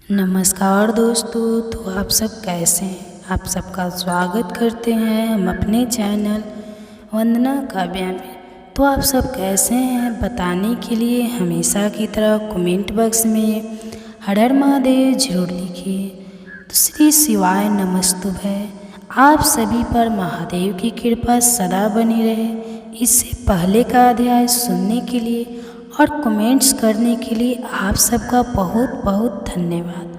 नमस्कार दोस्तों। तो आप सब कैसे हैं? आप सबका स्वागत करते हैं हम अपने चैनल वंदना काव्या में। तो आप सब कैसे हैं बताने के लिए हमेशा की तरह कमेंट बॉक्स में हर हर महादेव जरूर लिखिए। तो श्री शिवाय नमस्तुभ्य। आप सभी पर महादेव की कृपा सदा बनी रहे। इससे पहले का अध्याय सुनने के लिए और कमेंट्स करने के लिए आप सबका बहुत बहुत धन्यवाद।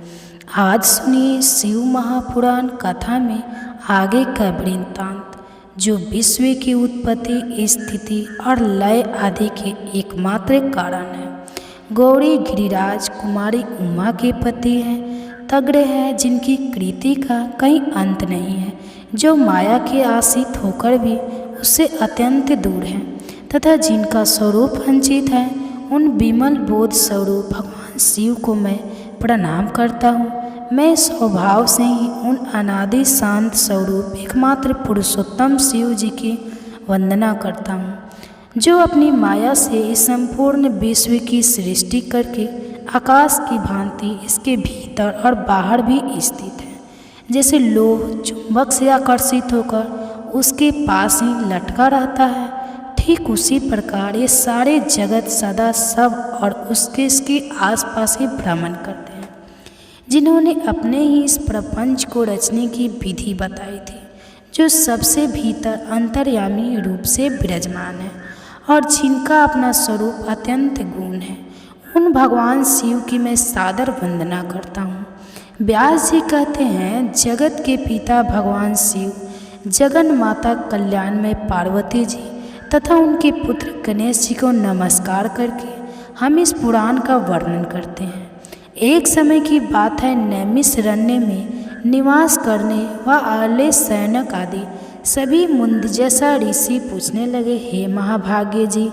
आज सुनिए शिव महापुराण कथा में आगे का वृत्तांत, जो विश्व की उत्पत्ति, स्थिति और लय आदि के एकमात्र कारण है। गौरी गिरिराज कुमारी उमा के पति हैं, तगड़े हैं, जिनकी कृति का कहीं अंत नहीं है, जो माया के आश्रित होकर भी उससे अत्यंत दूर हैं, तथा जिनका स्वरूप अंचित है। उन विमल बोध स्वरूप भगवान शिव को मैं प्रणाम करता हूँ। मैं स्वभाव से ही उन अनादि शांत स्वरूप एकमात्र पुरुषोत्तम शिव जी की वंदना करता हूँ, जो अपनी माया से इस संपूर्ण विश्व की सृष्टि करके आकाश की भांति इसके भीतर और बाहर भी स्थित है। जैसे लोह चुंबक से आकर्षित होकर उसके पास ही लटका रहता है, ठीक उसी प्रकार ये सारे जगत सदा सब और इसके आसपास ही भ्रमण करते हैं, जिन्होंने अपने ही इस प्रपंच को रचने की विधि बताई थी, जो सबसे भीतर अंतर्यामी रूप से विराजमान है और जिनका अपना स्वरूप अत्यंत गुण है। उन भगवान शिव की मैं सादर वंदना करता हूँ। व्यास जी कहते हैं, जगत के पिता भगवान शिव, जगन माता कल्याण में पार्वती जी तथा उनके पुत्र गणेश जी को नमस्कार करके हम इस पुराण का वर्णन करते हैं। एक समय की बात है, नैमिषारण्य में निवास करने व आले सैनक आदि सभी मुंदजसा ऋषि पूछने लगे, हे महाभाग्य जी,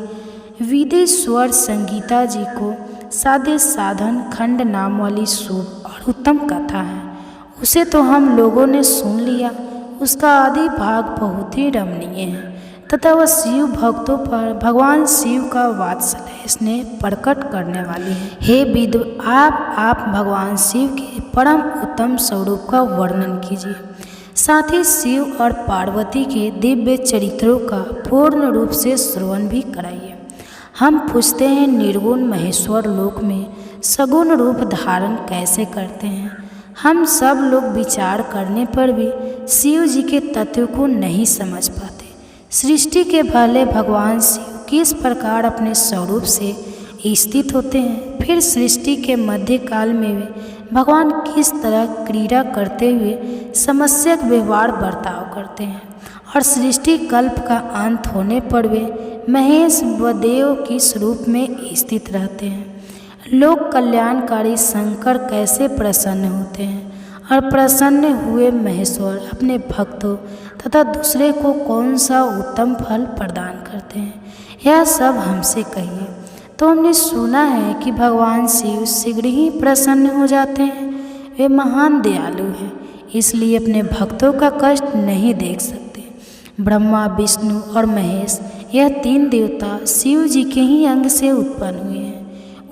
विदे स्वर संगीता जी को साधे साधन खंड नाम वाली शुभ और उत्तम कथा है, उसे तो हम लोगों ने सुन लिया। उसका आदि भाग बहुत ही रमणीय है तथा वह शिव भक्तों पर भगवान शिव का वात्सल्य स्नेह प्रकट करने वाली है। हे विद्व, आप भगवान शिव के परम उत्तम स्वरूप का वर्णन कीजिए, साथ ही शिव और पार्वती के दिव्य चरित्रों का पूर्ण रूप से श्रवण भी कराइए। हम पूछते हैं, निर्गुण महेश्वर लोक में सगुण रूप धारण कैसे करते हैं? हम सब लोग विचार करने पर भी शिव जी के तत्व को नहीं समझ पाते। सृष्टि के पहले भगवान शिव किस प्रकार अपने स्वरूप से स्थित होते हैं, फिर सृष्टि के मध्य काल में वे भगवान किस तरह क्रीड़ा करते हुए समस्यक व्यवहार बर्ताव करते हैं, और सृष्टि कल्प का अंत होने पर वे महेश व देव के स्वरूप में स्थित रहते हैं। लोक कल्याणकारी शंकर कैसे प्रसन्न होते हैं, और प्रसन्न हुए महेश्वर अपने भक्तों तथा दूसरे को कौन सा उत्तम फल प्रदान करते हैं, यह सब हमसे कहिए। तो हमने सुना है कि भगवान शिव शीघ्र ही प्रसन्न हो जाते हैं। वे महान दयालु हैं, इसलिए अपने भक्तों का कष्ट नहीं देख सकते। ब्रह्मा, विष्णु और महेश, यह तीन देवता शिव जी के ही अंग से उत्पन्न हुए हैं।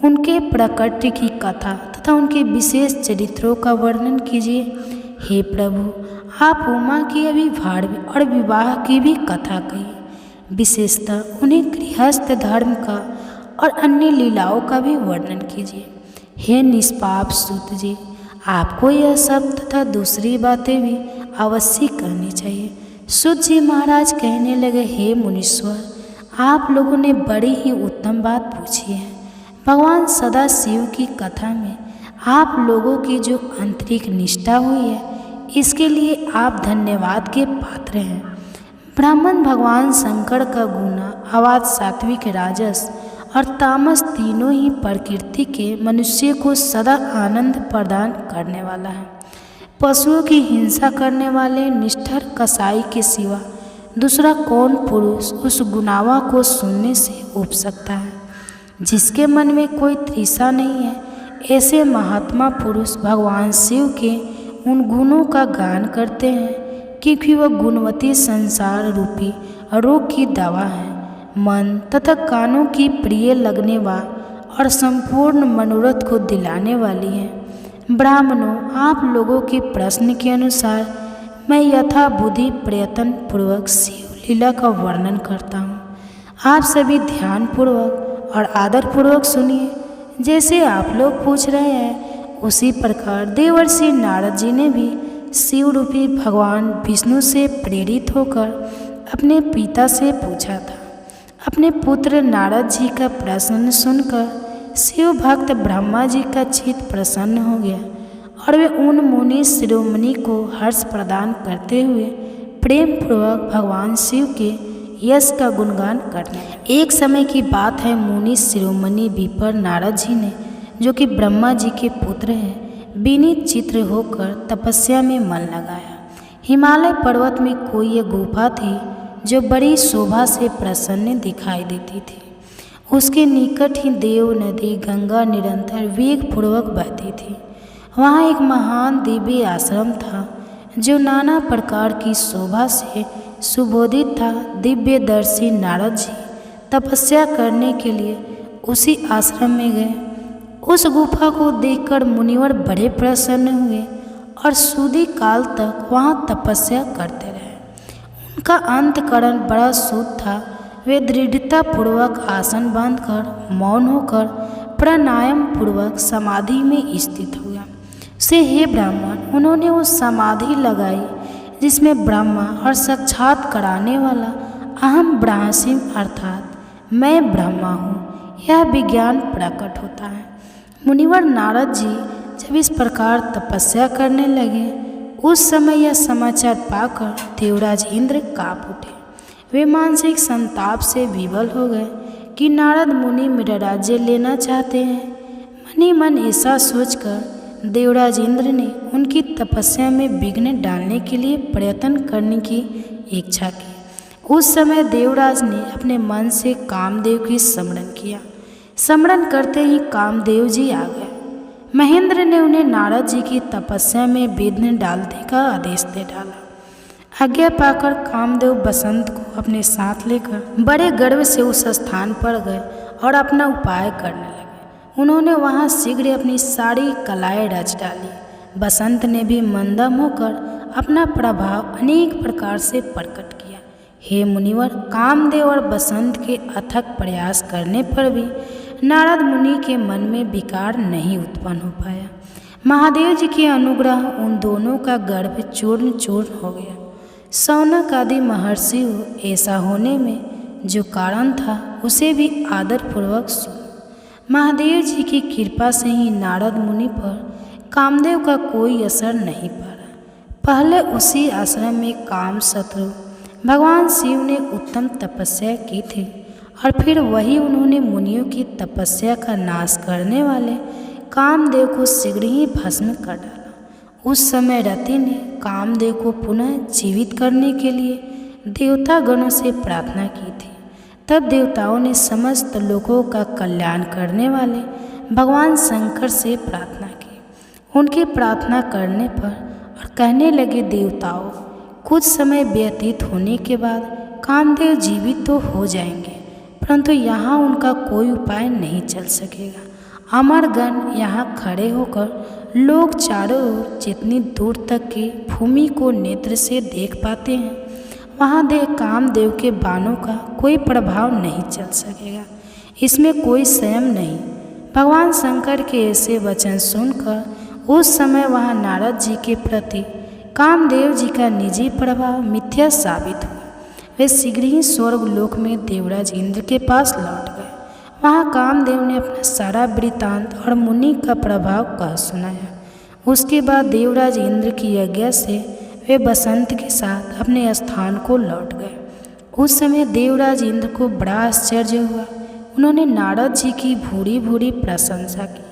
उनके प्रकृति की कथा तथा उनके विशेष चरित्रों का वर्णन कीजिए। हे प्रभु, आप उमा की अभिवाद और विवाह की भी कथा कहिए। विशेषतः उन्हें गृहस्थ धर्म का और अन्य लीलाओं का भी वर्णन कीजिए। हे निष्पाप सूत जी, आपको यह सब तथा दूसरी बातें भी अवश्य करनी चाहिए। सूत जी महाराज कहने लगे, हे मुनीश्वर, आप लोगों ने बड़ी ही उत्तम बात पूछी है। भगवान सदा शिव की कथा में आप लोगों की जो आंतरिक निष्ठा हुई है, इसके लिए आप धन्यवाद के पात्र हैं। ब्राह्मण भगवान शंकर का गुना, अवाद, सात्विक, राजस और तामस तीनों ही प्रकृति के मनुष्य को सदा आनंद प्रदान करने वाला है। पशुओं की हिंसा करने वाले निष्ठुर कसाई के सिवा दूसरा कौन पुरुष उस गुनावा को सुनने से उब सकता है? जिसके मन में कोई तृषा नहीं है, ऐसे महात्मा पुरुष भगवान शिव के उन गुणों का गान करते हैं, क्योंकि वह गुणवती संसार रूपी रोग की दवा है। मन तथा कानों की प्रिय लगने वाली और संपूर्ण मनोरथ को दिलाने वाली है। ब्राह्मणों, आप लोगों के प्रश्न के अनुसार मैं यथा बुद्धि प्रयत्न पूर्वक शिव लीला का वर्णन करता हूँ। आप सभी ध्यान पूर्वक और आदर पूर्वक सुनिए। जैसे आप लोग पूछ रहे हैं, उसी प्रकार देवर्षि नारद जी ने भी शिव रूपी भगवान विष्णु से प्रेरित होकर अपने पिता से पूछा था। अपने पुत्र नारद जी का प्रश्न सुनकर शिव भक्त ब्रह्मा जी का चित्त प्रसन्न हो गया और वे उन मुनि शिरोमणि को हर्ष प्रदान करते हुए प्रेम पूर्वक भगवान शिव के यश का गुणगान करने लगे। एक समय की बात है, मुनि शिरोमणि विपर नारद जी ने, जो कि ब्रह्मा जी के पुत्र हैं, विनीत चित्र होकर तपस्या में मन लगाया। हिमालय पर्वत में कोई एक गुफा थी जो बड़ी शोभा से प्रसन्न दिखाई देती थी। उसके निकट ही देव नदी गंगा निरंतर वेग पूर्वक बहती थी। वहाँ एक महान दिव्य आश्रम था जो नाना प्रकार की शोभा से सुबोधित था। दिव्यदर्शी नारद जी तपस्या करने के लिए उसी आश्रम में गए। उस गुफा को देखकर मुनिवर बड़े प्रसन्न हुए और सुदीर्घ काल तक वहाँ तपस्या करते रहे। उनका अंतकरण बड़ा शुद्ध था। वे दृढ़ता पूर्वक आसन बांधकर मौन होकर प्राणायाम पूर्वक समाधि में स्थित हुआ। से हे ब्राह्मण, उन्होंने वो समाधि लगाई जिसमें ब्रह्मा और साक्षात कराने वाला अहम ब्रह्मास्मि अर्थात मैं ब्रह्मा हूँ, यह विज्ञान प्रकट होता है। मुनिवर नारद जी जब इस प्रकार तपस्या करने लगे, उस समय यह समाचार पाकर देवराज इंद्र काँप उठे। वे मानसिक संताप से विवल हो गए कि नारद मुनि मेरा राज्य लेना चाहते हैं। मन ही मन ऐसा सोचकर देवराज इंद्र ने उनकी तपस्या में विघ्न डालने के लिए प्रयत्न करने की इच्छा की। उस समय देवराज ने अपने मन से कामदेव की स्मरण किया। स्मरण करते ही कामदेव जी आ गए। महेंद्र ने उन्हें नारद जी की तपस्या में विघ्न डालने का आदेश दे डाला। आज्ञा पाकर कामदेव बसंत को अपने साथ लेकर बड़े गर्व से उस स्थान पर गए और अपना उपाय करने लगे। उन्होंने वहाँ शीघ्र अपनी सारी कलाएं रच डाली। बसंत ने भी मंदम होकर अपना प्रभाव अनेक प्रकार से प्रकट किया। हे मुनिवर, कामदेव और बसंत के अथक प्रयास करने पर भी नारद मुनि के मन में विकार नहीं उत्पन्न हो पाया। महादेव जी के अनुग्रह उन दोनों का गर्भ चूर्ण चूर्ण हो गया। शौनक आदि महर्षि ऐसा होने में जो कारण था उसे भी आदरपूर्वक सुनो। महादेव जी की कृपा से ही नारद मुनि पर कामदेव का कोई असर नहीं पड़ा। पहले उसी आश्रम में काम शत्रु भगवान शिव ने उत्तम तपस्या की थी और फिर वही उन्होंने मुनियों की तपस्या का नाश करने वाले कामदेव को शीघ्र ही भस्म कर डाला। उस समय रति ने कामदेव को पुनः जीवित करने के लिए देवता गणों से प्रार्थना की थी। तब देवताओं ने समस्त लोगों का कल्याण करने वाले भगवान शंकर से प्रार्थना की। उनकी प्रार्थना करने पर और कहने लगे, देवताओं, कुछ समय व्यतीत होने के बाद कामदेव जीवित तो हो जाएंगे, परंतु यहाँ उनका कोई उपाय नहीं चल सकेगा। अमरगण यहाँ खड़े होकर लोग चारों ओर जितनी दूर तक की भूमि को नेत्र से देख पाते हैं, वहाँ देख कामदेव के बाणों का कोई प्रभाव नहीं चल सकेगा। इसमें कोई संयम नहीं। भगवान शंकर के ऐसे वचन सुनकर उस समय वहाँ नारद जी के प्रति कामदेव जी का निजी प्रभाव मिथ्या साबित हुआ। वे शीघ्र ही स्वर्ग लोक में देवराज इंद्र के पास लौट गए। वहाँ कामदेव ने अपना सारा वृत्तांत और मुनि का प्रभाव कह सुनाया। उसके बाद देवराज इंद्र की आज्ञा से वे बसंत के साथ अपने स्थान को लौट गए। उस समय देवराज इंद्र को बड़ा आश्चर्य हुआ। उन्होंने नारद जी की भूरी भूरी प्रशंसा की,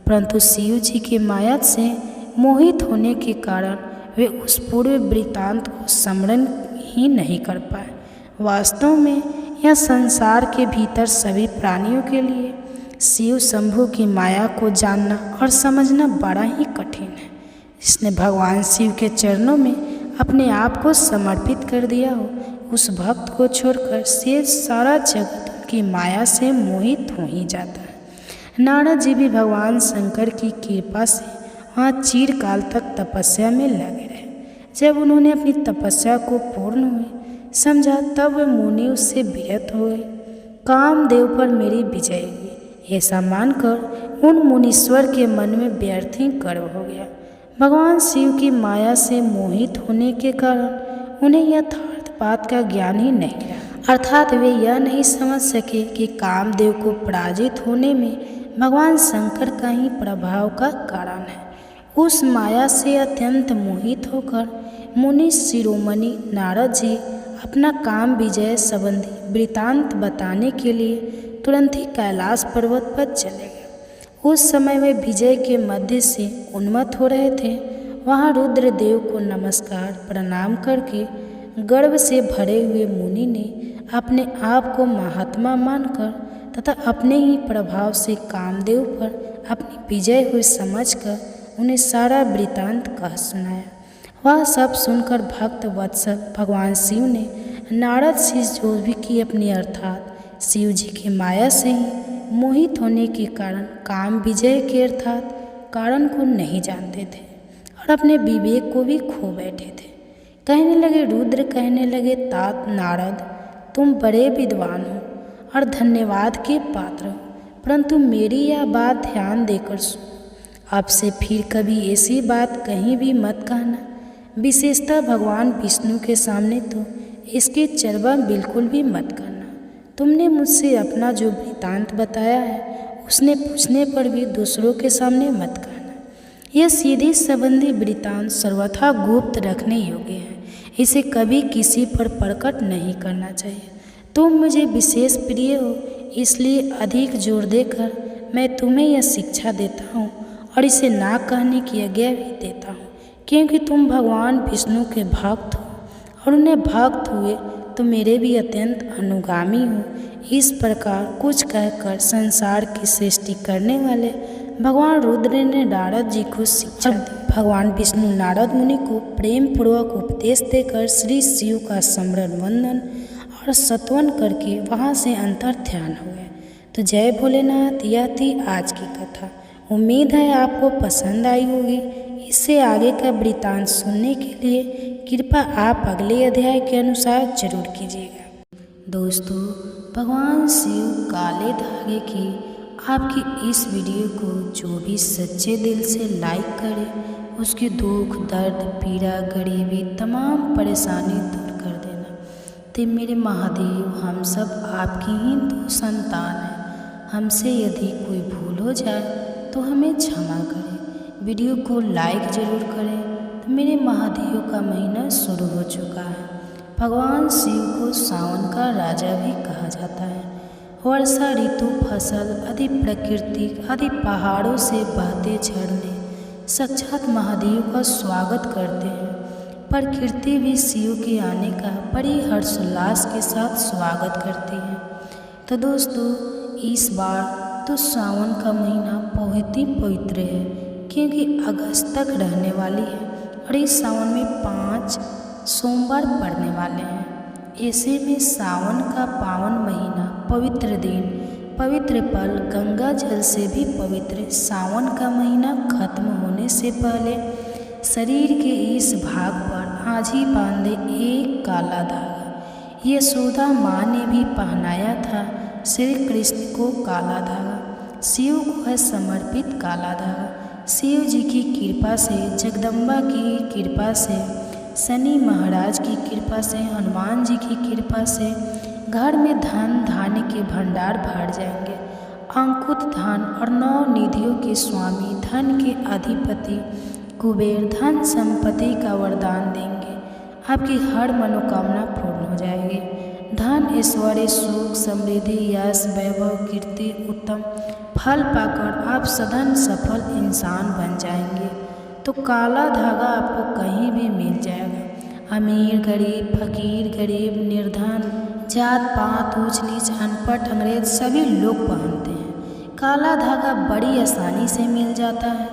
परंतु शिव जी की माया से मोहित होने के कारण वे उस पूर्व वृत्तांत को स्मरण ही नहीं कर पाए। वास्तव में यह संसार के भीतर सभी प्राणियों के लिए शिव शंभु की माया को जानना और समझना बड़ा ही कठिन है। जिसने भगवान शिव के चरणों में अपने आप को समर्पित कर दिया हो, उस भक्त को छोड़कर शेष सारा जगत उनकी माया से मोहित हो ही जाता है। नारद जी भी भगवान शंकर की कृपा से वहाँ चिरकाल तक तपस्या में लगे रहे। जब उन्होंने अपनी तपस्या को पूर्ण हुई समझा तब वे मुनि उससे विरत हुए। कामदेव पर मेरी विजय हुई ऐसा मानकर उन मुनीश्वर के मन में व्यर्थ ही गर्व हो गया। भगवान शिव की माया से मोहित होने के कारण उन्हें यथार्थ बात का ज्ञान ही नहीं रहा, अर्थात वे यह नहीं समझ सके कि कामदेव को पराजित होने में भगवान शंकर का ही प्रभाव का कारण है। उस माया से अत्यंत मोहित होकर मुनि शिरोमणि नारद जी अपना काम विजय संबंधी वृतांत बताने के लिए तुरंत ही कैलाश पर्वत पर चले गए। उस समय वे विजय के मध्य से उन्मत्त हो रहे थे। वहाँ रुद्रदेव को नमस्कार प्रणाम करके गर्व से भरे हुए मुनि ने अपने आप को महात्मा मानकर तथा अपने ही प्रभाव से कामदेव पर अपनी विजय हुई समझकर उन्हें सारा वृतांत कह सुनाया। वह सब सुनकर भक्त वत्सल भगवान शिव ने नारद शीश जो भी की अपनी अर्थात शिव जी की माया से ही मोहित होने के कारण काम विजय के अर्थात कारण को नहीं जानते थे और अपने विवेक को भी खो बैठे थे। कहने लगे रुद्र कहने लगे तात नारद तुम बड़े विद्वान हो और धन्यवाद के पात्र हो, परंतु मेरी यह बात ध्यान देकर सुनो। अब से फिर कभी ऐसी बात कहीं भी मत कहना, विशेषतः भगवान विष्णु के सामने तो इसकी चर्चा बिल्कुल भी मत करना। तुमने मुझसे अपना जो वृतांत बताया है उसने पूछने पर भी दूसरों के सामने मत कहना। यह सीधे संबंधी वृतांत सर्वथा गुप्त रखने योग्य है, इसे कभी किसी पर प्रकट नहीं करना चाहिए। तुम मुझे विशेष प्रिय हो इसलिए अधिक जोर देकर मैं तुम्हें यह शिक्षा देता हूँ और इसे ना कहने की आज्ञा भी देता हूँ, क्योंकि तुम भगवान विष्णु के भक्त हो और उन्हें भक्त हुए तो मेरे भी अत्यंत अनुगामी हो। इस प्रकार कुछ कहकर संसार की सृष्टि करने वाले भगवान रुद्र ने नारद जी को शिक्षा दी। भगवान विष्णु नारद मुनि को प्रेम पूर्वक उपदेश देकर श्री शिव का स्मरण वंदन और स्तवन करके वहाँ से अंतर ध्यान हुए। तो जय भोलेनाथ, यह थी आज की कथा। उम्मीद है आपको पसंद आई होगी। इससे आगे का वृतांत सुनने के लिए कृपया आप अगले अध्याय के अनुसार जरूर कीजिएगा। दोस्तों, भगवान शिव काले धागे की आपकी इस वीडियो को जो भी सच्चे दिल से लाइक करे उसकी दुख दर्द पीड़ा गरीबी तमाम परेशानी दूर कर देना। तो मेरे महादेव, हम सब आपकी ही दो संतान हैं। हमसे यदि कोई भूल हो जाए तो हमें क्षमा करें। वीडियो को लाइक ज़रूर करें। तो मेरे महादेव का महीना शुरू हो चुका है। भगवान शिव को सावन का राजा भी कहा जाता है। वर्षा ऋतु, फसल आदि प्रकृति आदि पहाड़ों से बहते झरने साक्षात महादेव का स्वागत करते हैं। प्रकृति भी शिव के आने का बड़ी हर्षोल्लास के साथ स्वागत करती है। तो दोस्तों, इस बार तो सावन का महीना बहुत ही पवित्र है, क्योंकि अगस्त तक रहने वाली है और इस सावन में 5 सोमवार पड़ने वाले हैं। ऐसे में सावन का पावन महीना, पवित्र दिन, पवित्र पल, गंगा जल से भी पवित्र सावन का महीना खत्म होने से पहले शरीर के इस भाग पर आजी बांधे एक काला धागा। यशोदा माँ ने भी पहनाया था श्री कृष्ण को काला धागा। शिव को है समर्पित काला धागा। शिव जी की कृपा से, जगदम्बा की कृपा से, शनि महाराज की कृपा से, हनुमान जी की कृपा से घर में धन धान्य के भंडार भर जाएंगे। अंकुत धन और 9 निधियों के स्वामी, धन के अधिपति कुबेर धन संपत्ति का वरदान देंगे। आपकी हर मनोकामना पूर्ण हो जाएगी। धन, ऐश्वर्य, सुख, समृद्धि, यश, वैभव, कीर्ति, उत्तम फल पाकर आप सधन सफल इंसान बन जाएंगे। तो काला धागा आपको कहीं भी मिल जाएगा। अमीर गरीब, फकीर गरीब, निर्धन, जात पात, ऊंच नीच, अनपढ़ अंग्रेज सभी लोग पहनते हैं। काला धागा बड़ी आसानी से मिल जाता है।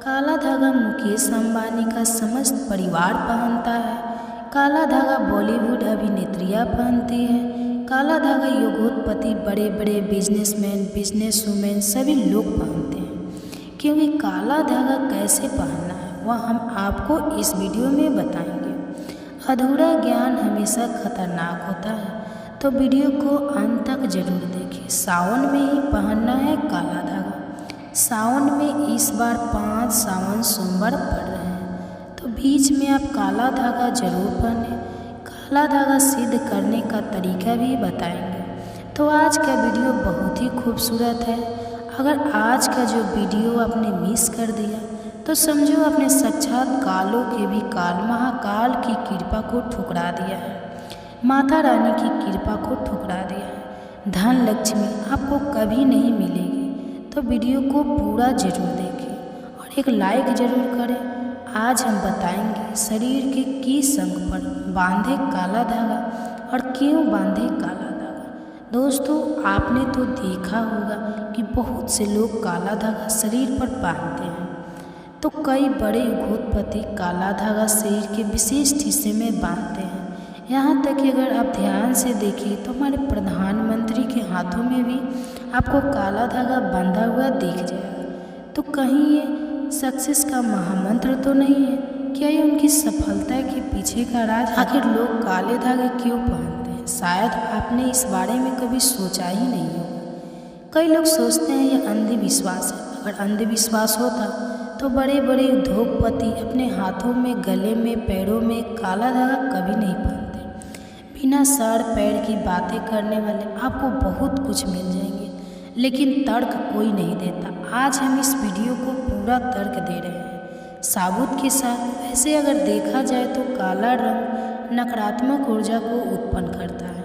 काला धागा मुकेश अंबानी का समस्त परिवार पहनता है। काला धागा बॉलीवुड अभिनेत्रियाँ पहनती हैं। काला धागा योगोत्पत्ति, बड़े बड़े बिजनेसमैन, बिजनेस वुमेन सभी लोग पहनते हैं। क्योंकि काला धागा कैसे पहनना है वह हम आपको इस वीडियो में बताएंगे। अधूरा ज्ञान हमेशा खतरनाक होता है, तो वीडियो को अंत तक जरूर देखें। सावन में ही पहनना है काला धागा। सावन में इस बार 5 सावन सोमवार पड़ रहे हैं, तो बीच में आप काला धागा जरूर पहनें। काला धागा सिद्ध करने का तरीका भी बताएंगे। तो आज का वीडियो बहुत ही खूबसूरत है। अगर आज का जो वीडियो आपने मिस कर दिया तो समझो आपने साक्षात कालों के भी काल महाकाल की कृपा को ठुकरा दिया है, माता रानी की कृपा को ठुकरा दिया है। धन लक्ष्मी आपको कभी नहीं मिलेगी, तो वीडियो को पूरा जरूर देखें और एक लाइक जरूर करें। आज हम बताएंगे शरीर के किस अंग पर बांधे काला धागा और क्यों बांधे काला धागा। दोस्तों, आपने तो देखा होगा कि बहुत से लोग काला धागा शरीर पर बांधते हैं, तो कई बड़े उद्योगपति काला धागा शरीर के विशिष्ट हिस्से में बांधते हैं। यहाँ तक कि अगर आप ध्यान से देखें तो हमारे प्रधानमंत्री के हाथों में भी आपको काला धागा बंधा हुआ दिख जाएगा। तो कहीं ये सक्सेस का महामंत्र तो नहीं है? क्या ये उनकी सफलता के पीछे का राज? आखिर लोग काले धागे क्यों पहनते हैं? शायद आपने इस बारे में कभी सोचा ही नहीं होगा। कई लोग सोचते हैं ये अंधविश्वास है। अगर अंधविश्वास होता तो बड़े बड़े उद्योगपति अपने हाथों में, गले में, पैरों में काला धागा कभी नहीं पहनते। बिना सर पैर की बातें करने वाले आपको बहुत कुछ मिल जाएंगे, लेकिन तर्क कोई नहीं देता। आज हम इस वीडियो को पूरा तर्क दे रहे हैं, साबुत के साथ। वैसे अगर देखा जाए तो काला रंग नकारात्मक ऊर्जा को उत्पन्न करता है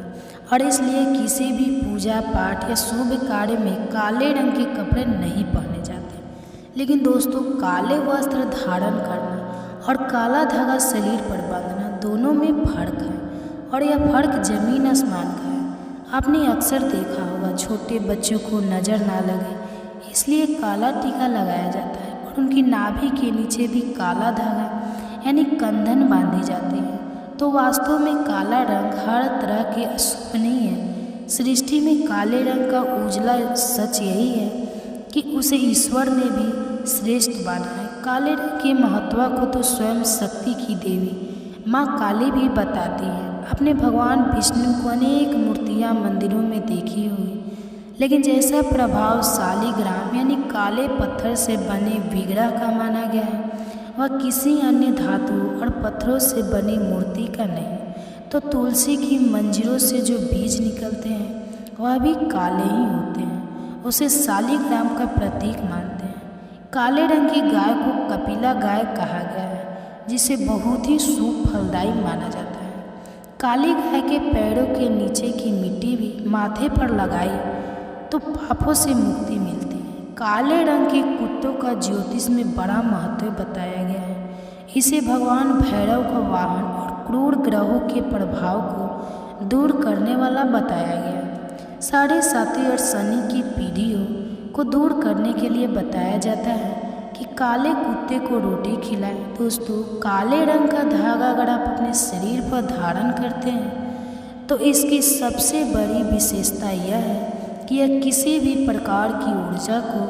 और इसलिए किसी भी पूजा पाठ या शुभ कार्य में काले रंग के कपड़े नहीं पहने जाते। लेकिन दोस्तों, काले वस्त्र धारण करना और काला धागा शरीर पर बांधना दोनों में फर्क है, और यह फर्क जमीन आसमान का है। आपने अक्सर देखा होगा छोटे बच्चों को नज़र ना लगे इसलिए काला टीका लगाया जाता है, और उनकी नाभि के नीचे भी काला धागा यानी कंधन बांधी जाती है। तो वास्तव में काला रंग हर तरह के अशुभ नहीं है। सृष्टि में काले रंग का उजला सच यही है कि उसे ईश्वर ने भी श्रेष्ठ बनाया। काले रंग के महत्व को तो स्वयं शक्ति की देवी माँ काली भी बताती है। अपने भगवान विष्णु को अनेक मूर्तियाँ मंदिरों में देखी हुई, लेकिन जैसा प्रभाव शालिग्राम यानी काले पत्थर से बने विग्रह का माना गया है, वह किसी अन्य धातु और पत्थरों से बनी मूर्ति का नहीं। तो तुलसी की मंजरों से जो बीज निकलते हैं वह भी काले ही होते हैं। उसे शालिग्राम का प्रतीक मानते हैं। काले रंग की गाय को कपिला गाय कहा गया है, जिसे बहुत ही शुभ फलदायी माना जाता है। काली गाय के पैरों के नीचे की मिट्टी भी माथे पर लगाई तो पापों से मुक्ति मिलती है। काले रंग के कुत्तों का ज्योतिष में बड़ा महत्व बताया गया है। इसे भगवान भैरव का वाहन और क्रूर ग्रहों के प्रभाव को दूर करने वाला बताया गया है। साढ़े साथी और शनि की पीढ़ियों को दूर करने के लिए बताया जाता है कि काले कुत्ते को रोटी खिलाएं। दोस्तों, काले रंग का धागा अगर आप अपने शरीर पर धारण करते हैं तो इसकी सबसे बड़ी विशेषता यह है कि यह किसी भी प्रकार की ऊर्जा को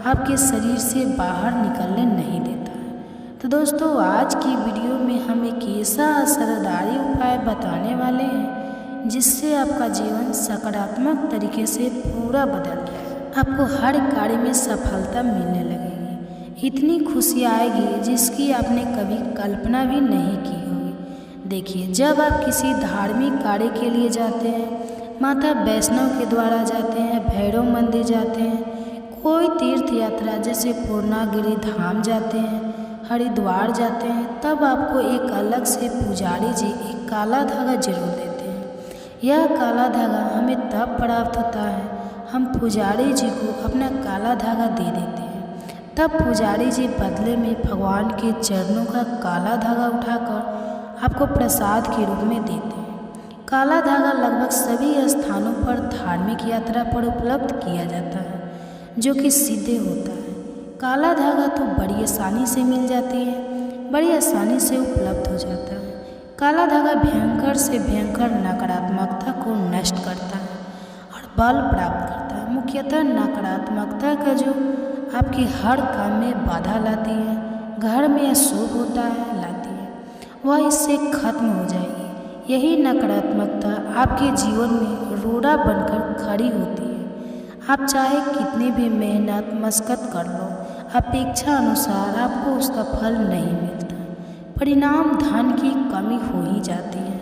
आपके शरीर से बाहर निकलने नहीं देता है। तो दोस्तों, आज की वीडियो में हम एक ऐसा असरदारी उपाय बताने वाले हैं जिससे आपका जीवन सकारात्मक तरीके से पूरा बदल जाए। आपको हर कार्य में सफलता मिलने लगेगी। इतनी खुशी आएगी जिसकी आपने कभी कल्पना भी नहीं की होगी। देखिए, जब आप किसी धार्मिक कार्य के लिए जाते हैं, माता वैष्णव के द्वारा जाते हैं, भैरव मंदिर जाते हैं, कोई तीर्थ यात्रा जैसे पूर्णागिरि धाम जाते हैं, हरिद्वार जाते हैं, तब आपको एक अलग से पुजारी जी एक काला धागा जरूर देते हैं। यह काला धागा हमें तब प्राप्त होता है हम पुजारी जी को अपना काला धागा दे देते हैं। तब पुजारी जी बदले में भगवान के चरणों का काला धागा उठाकर आपको प्रसाद के रूप में देते हैं। काला धागा लगभग सभी स्थानों पर धार्मिक यात्रा पर उपलब्ध किया जाता है, जो कि सिद्ध होता है। काला धागा तो बड़ी आसानी से मिल जाती है, बड़ी आसानी से उपलब्ध हो जाता है। काला धागा भयंकर से भयंकर नकारात्मकता को नष्ट करता है और बल प्राप्त करता है। मुख्यतः नकारात्मकता का जो आपके हर काम में बाधा लाती है, घर में अशुभ होता है लाती है, वह इससे खत्म हो जाएगी। यही नकारात्मकता आपके जीवन में रोड़ा बनकर खड़ी होती है। आप चाहे कितनी भी मेहनत मशक्कत कर लो, अपेक्षा अनुसार आपको उसका फल नहीं मिलता। परिणाम धन की कमी हो ही जाती है,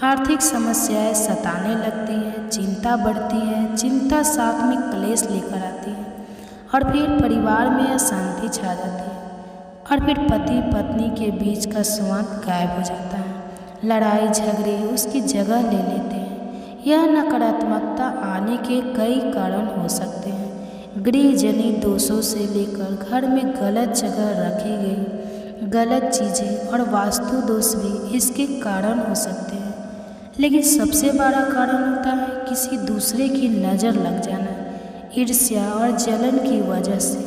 आर्थिक समस्याएं सताने लगती हैं, चिंता बढ़ती है, चिंता साथ में क्लेश लेकर आती है और फिर परिवार में अशांति छा जाती है और फिर पति पत्नी के बीच का संवाद गायब हो जाता है, लड़ाई झगड़े उसकी जगह ले लेते हैं। यह नकारात्मकता आने के कई कारण हो सकते हैं। गृहजनित दोषों से लेकर घर में गलत जगह रखी गई गलत चीज़ें और वास्तु दोष भी इसके कारण हो सकते हैं। लेकिन सबसे बड़ा कारण होता है किसी दूसरे की नज़र लग जाना, ईर्ष्या और जलन की वजह से।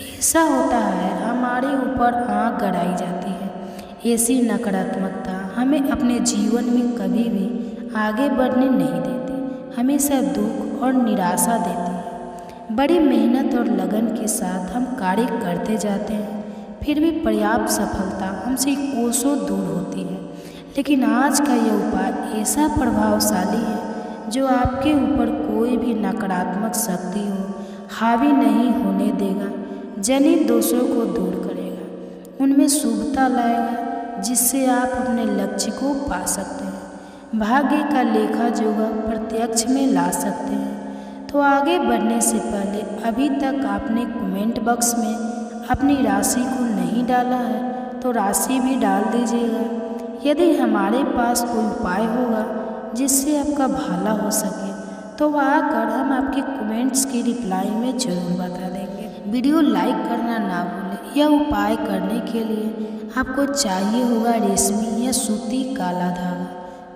ऐसा होता है हमारे ऊपर आँख गड़ाई जाती है। ऐसी नकारात्मकता हमें अपने जीवन में कभी भी आगे बढ़ने नहीं देती, हमेशा दुख और निराशा देती है। बड़ी मेहनत और लगन के साथ हम कार्य करते जाते हैं, फिर भी पर्याप्त सफलता हमसे कोसों दूर होती है। लेकिन आज का यह उपाय ऐसा प्रभावशाली है जो आपके ऊपर कोई भी नकारात्मक शक्ति हो हावी नहीं होने देगा। जनित दोषों को दूर करेगा, उनमें शुभता लाएगा, जिससे आप अपने लक्ष्य को पा सकते हैं, भाग्य का लेखा जोखा प्रत्यक्ष में ला सकते हैं। तो आगे बढ़ने से पहले अभी तक आपने कमेंट बॉक्स में अपनी राशि को नहीं डाला है तो राशि भी डाल दीजिएगा। यदि हमारे पास कोई उपाय होगा जिससे आपका भला हो सके तो वह आकर हम आपके कमेंट्स की रिप्लाई में जरूर बता देंगे। वीडियो लाइक करना ना भूलें। यह उपाय करने के लिए आपको चाहिए होगा रेशमी या सूती काला धागा।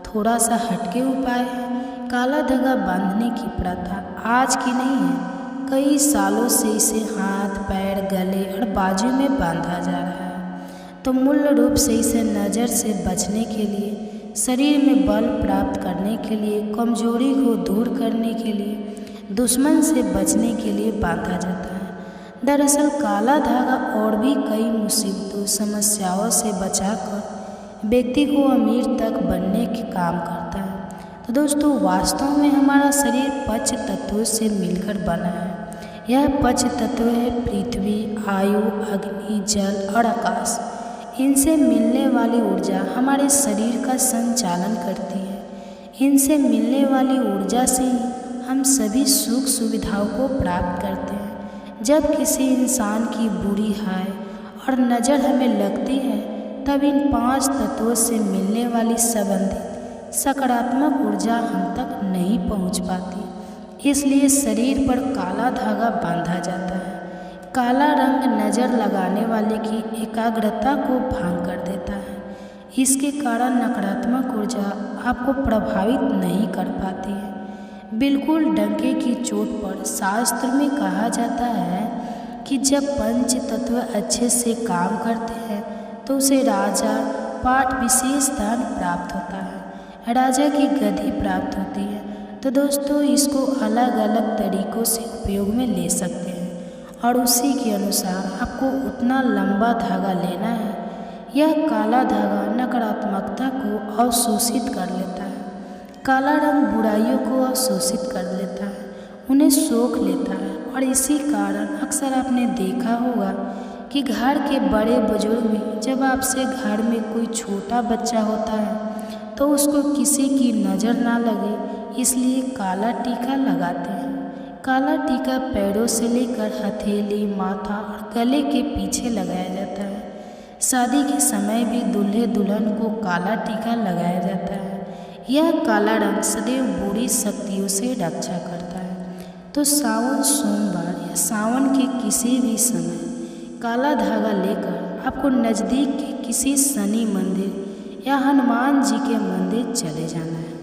थोड़ा सा हटके उपाय है। काला धागा बांधने की प्रथा आज की नहीं है, कई सालों से इसे हाथ पैर गले और बाजू में बांधा जा रहा है। तो मूल रूप से इसे नज़र से बचने के लिए, शरीर में बल प्राप्त करने के लिए, कमजोरी को दूर करने के लिए, दुश्मन से बचने के लिए बांधा जाता है। दरअसल काला धागा और भी कई मुसीबतों समस्याओं से बचाकर व्यक्ति को अमीर तक बनने के काम करता है। तो दोस्तों वास्तव में हमारा शरीर पंच तत्वों से मिलकर बना है। यह पंच तत्व है पृथ्वी, आयु, अग्नि, जल और आकाश। इनसे मिलने वाली ऊर्जा हमारे शरीर का संचालन करती है। इनसे मिलने वाली ऊर्जा से ही हम सभी सुख सुविधाओं को प्राप्त करते हैं। जब किसी इंसान की बुरी हाय और नज़र हमें लगती है तब इन पांच तत्वों से मिलने वाली संबंधित सकारात्मक ऊर्जा हम तक नहीं पहुंच पाती। इसलिए शरीर पर काला धागा बांधा जाता है। काला रंग नज़र लगाने वाले की एकाग्रता को भंग कर देता है। इसके कारण नकारात्मक ऊर्जा आपको प्रभावित नहीं कर पाती है। बिल्कुल डंके की चोट पर शास्त्र में कहा जाता है कि जब पंच तत्व अच्छे से काम करते हैं तो उसे राजा पाठ विशेष दान प्राप्त होता है, राजा की गद्दी प्राप्त होती है। तो दोस्तों इसको अलग अलग तरीक़ों से उपयोग में ले सकते हैं और उसी के अनुसार आपको उतना लंबा धागा लेना है। यह काला धागा नकारात्मकता को अवशोषित कर लेता है। काला रंग बुराइयों को अवशोषित कर लेता है, उन्हें सोख लेता है। और इसी कारण अक्सर आपने देखा होगा कि घर के बड़े बुजुर्ग में जब आपसे घर में कोई छोटा बच्चा होता है तो उसको किसी की नज़र ना लगे इसलिए काला टीका लगाते हैं। काला टीका पैरों से लेकर हथेली, माथा और गले के पीछे लगाया जाता है। शादी के समय भी दूल्हे दुल्हन को काला टीका लगाया जाता है। यह काला रंग सदैव बुरी शक्तियों से रक्षा करता है। तो सावन सोमवार या सावन के किसी भी समय काला धागा लेकर आपको नज़दीक के किसी शनि मंदिर या हनुमान जी के मंदिर चले जाना है।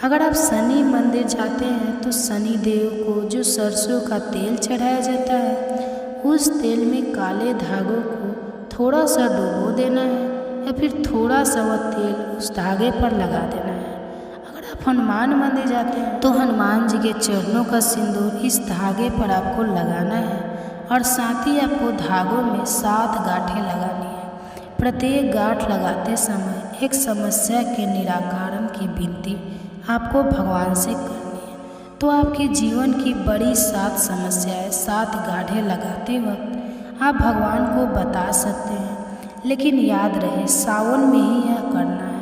अगर आप शनि मंदिर जाते हैं तो शनि देव को जो सरसों का तेल चढ़ाया जाता है उस तेल में काले धागों को थोड़ा सा डुबो देना है या फिर थोड़ा सा वह तेल उस धागे पर लगा देना है। अगर आप हनुमान मंदिर जाते हैं तो हनुमान जी के चरणों का सिंदूर इस धागे पर आपको लगाना है और साथ ही आपको धागों में 7 गांठें लगानी है। प्रत्येक गांठ लगाते समय एक समस्या के निराकरण की विनती आपको भगवान से करनी है। तो आपके जीवन की बड़ी 7 समस्याएं 7 गांठें लगाते वक्त आप भगवान को बता सकते हैं, लेकिन याद रहे सावन में ही यह करना है।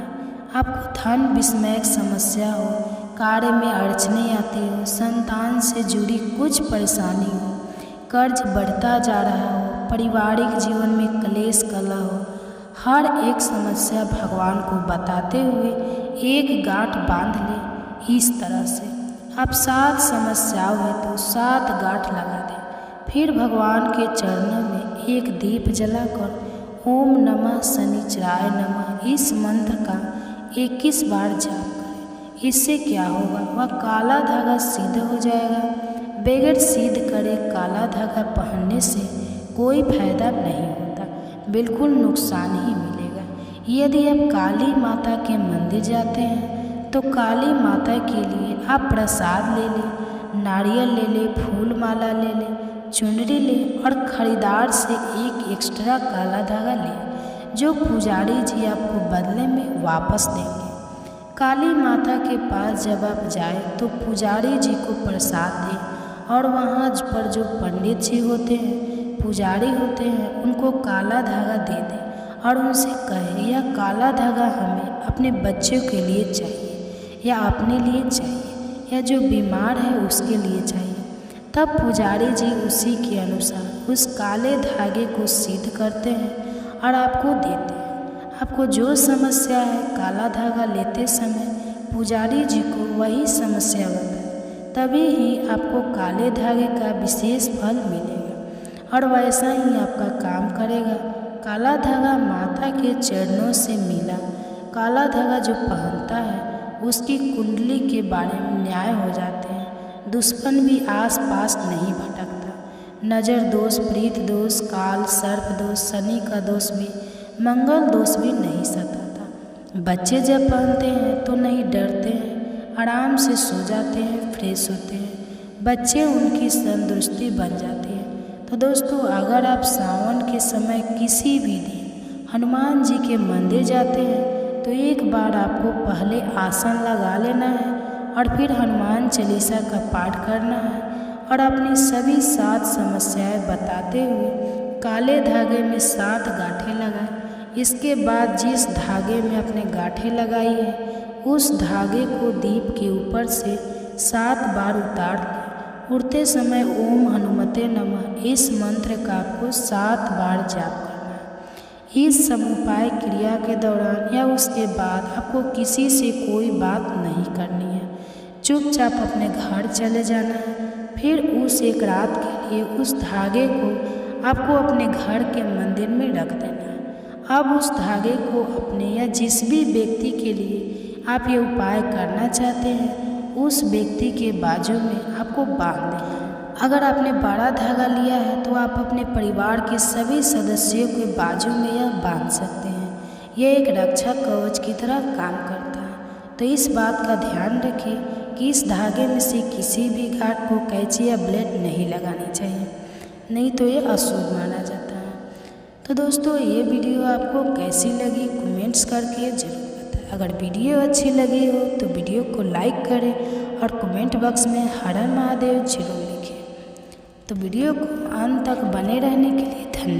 आपको धन विषमयक समस्या हो, कार्य में अड़चने आती हो, संतान से जुड़ी कुछ परेशानी हो, कर्ज बढ़ता जा रहा हो, पारिवारिक जीवन में क्लेश कला हो, हर एक समस्या भगवान को बताते हुए एक गांठ बांध ले। इस तरह से आप 7 समस्याओं है तो 7 गांठ लगा दें। फिर भगवान के चरणों में एक दीप जलाकर ओम नमः शनिचराय नमः इस मंत्र का 21 बार जाप करें। इससे क्या होगा, वह काला धागा सिद्ध हो जाएगा। बगैर सिद्ध करे काला धागा पहनने से कोई फायदा नहीं होता, बिल्कुल नुकसान ही मिलेगा। यदि आप काली माता के मंदिर जाते हैं तो काली माता के लिए आप प्रसाद ले लें, नारियल ले लें, फूल माला ले लें, चुनरी लें और खरीदार से एक एक्स्ट्रा काला धागा लें, जो पुजारी जी आपको बदले में वापस देंगे। काली माता के पास जब आप जाए तो पुजारी जी को प्रसाद दें और वहाँ पर जो पंडित जी होते हैं, पुजारी होते हैं, उनको काला धागा दे दें और उनसे कहें यह काला धागा हमें अपने बच्चों के लिए चाहिए या अपने लिए चाहिए या जो बीमार है उसके लिए चाहिए। तब पुजारी जी उसी के अनुसार उस काले धागे को सिद्ध करते हैं और आपको देते हैं। आपको जो समस्या है काला धागा लेते समय पुजारी जी को वही समस्या बताए, तभी ही आपको काले धागे का विशेष फल मिलेगा और वैसा ही आपका काम करेगा। काला धागा माता के चरणों से मिला। काला धागा जो पहनता है उसकी कुंडली के बारे में न्याय हो जाते हैं। दुश्मन भी आस पास नहीं भटकता। नज़र दोष, प्रीत दोष, काल सर्प दोष, शनि का दोष भी, मंगल दोष भी नहीं सताता। बच्चे जब पहनते हैं तो नहीं डरते हैं, आराम से सो जाते हैं, फ्रेश होते हैं, बच्चे उनकी तंदुरुस्ती बन जाती है। तो दोस्तों, अगर आप सावन के समय किसी भी दिन हनुमान जी के मंदिर जाते हैं तो एक बार आपको पहले आसन लगा लेना है और फिर हनुमान चालीसा का पाठ करना है और अपनी सभी 7 समस्याएं बताते हुए काले धागे में 7 गांठें लगाएं। इसके बाद जिस धागे में अपने गांठें लगाई है उस धागे को दीप के ऊपर से 7 बार उतार लें। उड़ते समय ओम हनुमते नमः इस मंत्र का आपको 7 बार जाप करना है। इस समुपाय क्रिया के दौरान या उसके बाद आपको किसी से कोई बात नहीं करनी है। चुपचाप अपने घर चले जाना है। फिर उस एक रात के लिए उस धागे को आपको अपने घर के मंदिर में रख देना है। अब उस धागे को अपने या जिस भी व्यक्ति के लिए आप ये उपाय करना चाहते हैं उस व्यक्ति के बाजू में आपको बांध देना है। अगर आपने बड़ा धागा लिया है तो आप अपने परिवार के सभी सदस्यों के बाजू में यह बांध सकते हैं। यह एक रक्षा कवच की तरह काम करता है। तो इस बात का ध्यान रखें कि इस धागे में से किसी भी गांठ को कैंची या ब्लेड नहीं लगानी चाहिए, नहीं तो ये अशुभ माना जाता है। तो दोस्तों, ये वीडियो आपको कैसी लगी कमेंट्स करके ज़रूर बताएं। अगर वीडियो अच्छी लगी हो तो वीडियो को लाइक करें और कमेंट बॉक्स में हर हर महादेव जरूर लिखें। तो वीडियो को अंत तक बने रहने के लिए धन्यवाद।